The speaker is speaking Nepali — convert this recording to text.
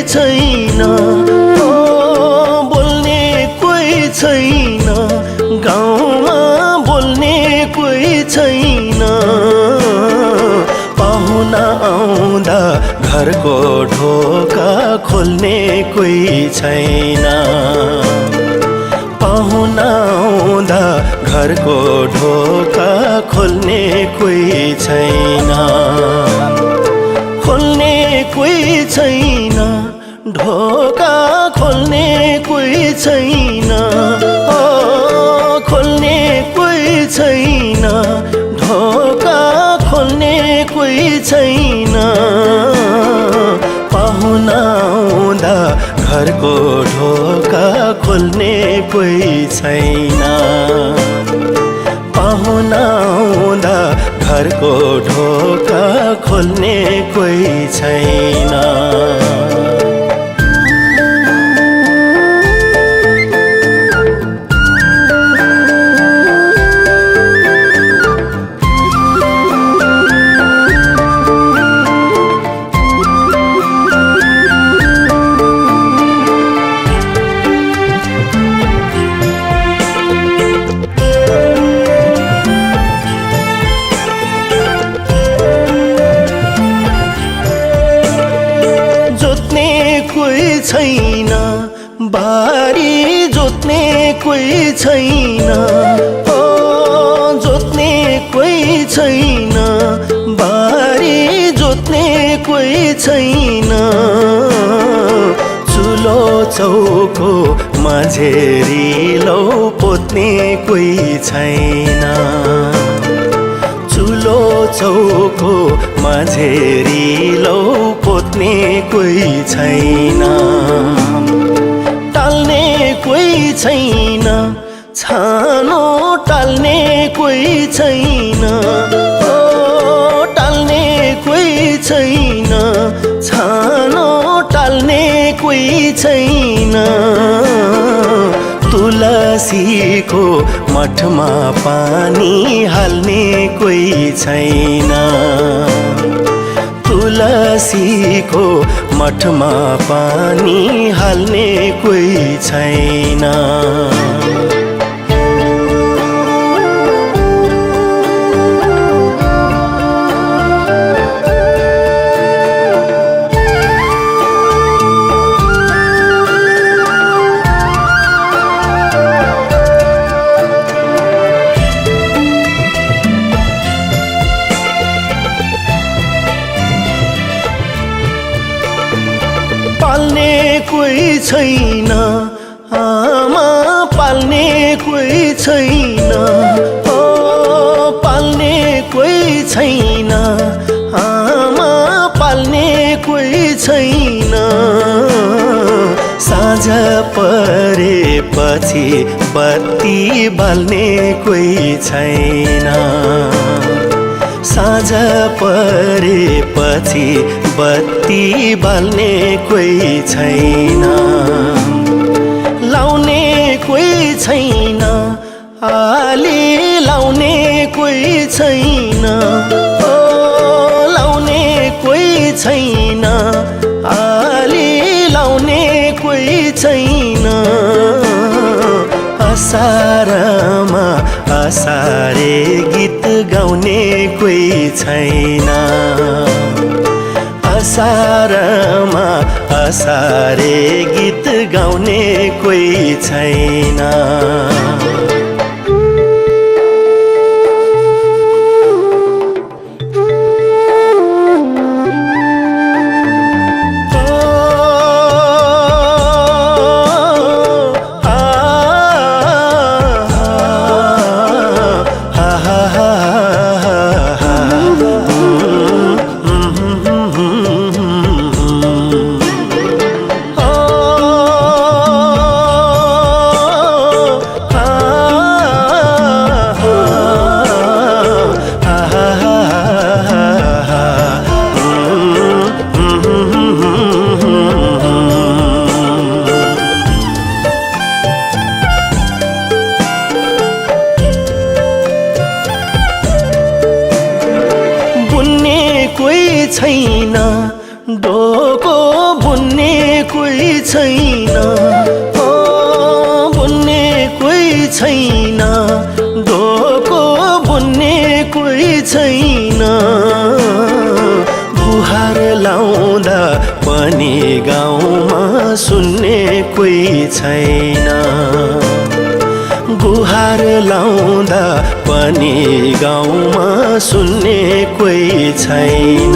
छैन, बोल्ने कोही छैन, गाउँमा बोल्ने कोही छैन। पाहुना आउँदा घरको ढोका खोल्ने कोही छैन। पाहुना आउँदा घरको ढोका खोल्ने कोही छैन। खोल्ने कोही छैन, ढोका खोल्ने कोही छैन। खोल्ने कोही छैन, ढोका खोल्ने कोही छैन। पाहुना आउँदा घरको ढोका खोल्ने कोही छैन। पाहुना आउँदा घरको ढोका खोल्ने कोही छैन। कोही छैन, बारी जोत्ने कोही छैन। जोत्ने कोही छैन, बारी जोत्ने कोही छैन। चुलो चौको माझेरी लौ पोत्ने कोही छैन। चुलो चौको माझेरी लौ पोत्ने कोही छैन। टाल्ने कोही छैन, छानो टाल्ने कोही छैन। टाल्ने कोही छैन, छानो टाल्ने कोही छैन। तुलसीको मठमा पानी हाल्ने कोही छैन। तुलसीको मठमा पानी हाल्ने कोही छैन। पाल्ने कोही छैन, आमा पाल्ने कोही छैन। पाल्ने कोही छैन, आमा पाल्ने कोही छैन। साँझ परेपछि बत्ती बाल्ने कोही छैन। साँझ परेपछि बत्ती बाल्ने कोही छैन। लाउने कोही छैन, आली लाउने कोही छैन। लाउने कोही छैन, आली लाउने कोही छैन। असारमा असारे गीत गाउने कोही छैन। असारमा असारे गीत गाउने कोही छैन। छैन। गुहार लाउँदा पनि गाउँमा सुन्ने कोही छैन।